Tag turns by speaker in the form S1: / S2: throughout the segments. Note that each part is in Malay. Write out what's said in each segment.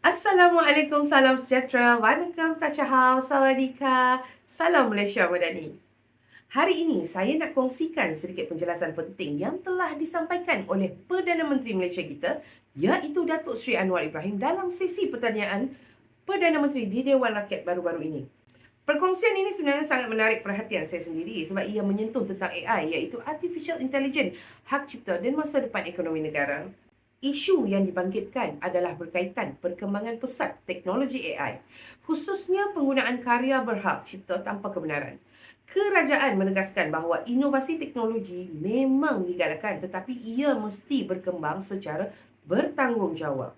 S1: Assalamualaikum, salam sejahtera. Vanakkam, tachahal, sawadika, salam Malaysia Madani. Hari ini saya nak kongsikan sedikit penjelasan penting yang telah disampaikan oleh Perdana Menteri Malaysia kita, iaitu Datuk Seri Anwar Ibrahim dalam sesi pertanyaan Perdana Menteri di Dewan Rakyat baru-baru ini. Perkongsian ini sebenarnya sangat menarik perhatian saya sendiri sebab ia menyentuh tentang AI, iaitu Artificial Intelligence, hak cipta dan masa depan ekonomi negara. Isu yang dibangkitkan adalah berkaitan perkembangan pesat teknologi AI, khususnya penggunaan karya berhak cipta tanpa kebenaran. Kerajaan menegaskan bahawa inovasi teknologi memang digalakkan tetapi ia mesti berkembang secara bertanggungjawab.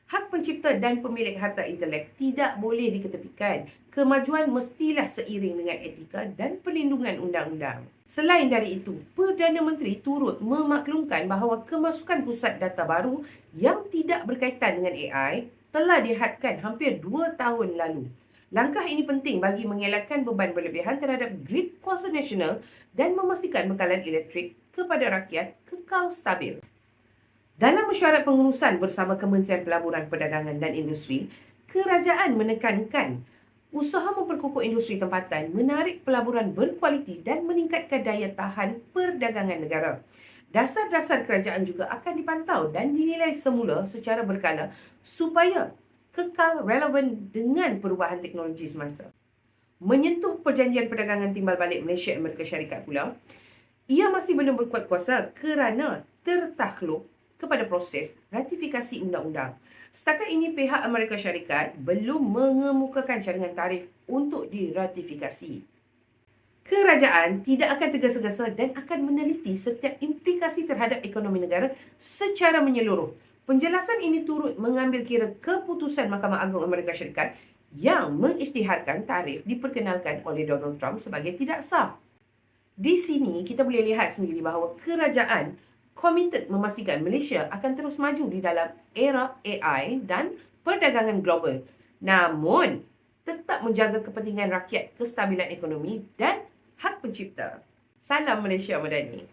S1: Hak pencipta dan pemilik harta intelek tidak boleh diketepikan. Kemajuan mestilah seiring dengan etika dan perlindungan undang-undang. Selain dari itu, Perdana Menteri turut memaklumkan bahawa kemasukan pusat data baru yang tidak berkaitan dengan AI telah dihadkan hampir 2 tahun lalu. Langkah ini penting bagi mengelakkan beban berlebihan terhadap grid kuasa nasional dan memastikan bekalan elektrik kepada rakyat kekal stabil. Dalam mesyuarat pengurusan bersama Kementerian Pelaburan Perdagangan dan Industri, kerajaan menekankan usaha memperkukuh industri tempatan, menarik pelaburan berkualiti dan meningkatkan daya tahan perdagangan negara. Dasar-dasar kerajaan juga akan dipantau dan dinilai semula secara berkala supaya kekal relevan dengan perubahan teknologi semasa. Menyentuh perjanjian perdagangan timbal balik Malaysia Amerika Syarikat pula, ia masih belum berkuat kuasa kerana tertakluk kepada proses ratifikasi undang-undang. Setakat ini pihak Amerika Syarikat belum mengemukakan cadangan tarif untuk diratifikasi. Kerajaan tidak akan tergesa-gesa dan akan meneliti setiap implikasi terhadap ekonomi negara secara menyeluruh. Penjelasan ini turut mengambil kira keputusan Mahkamah Agung Amerika Syarikat yang mengisytiharkan tarif diperkenalkan oleh Donald Trump sebagai tidak sah. Di sini kita boleh lihat sendiri bahawa kerajaan komited memastikan Malaysia akan terus maju di dalam era AI dan perdagangan global. Namun, tetap menjaga kepentingan rakyat, kestabilan ekonomi dan hak pencipta. Salam Malaysia Madani.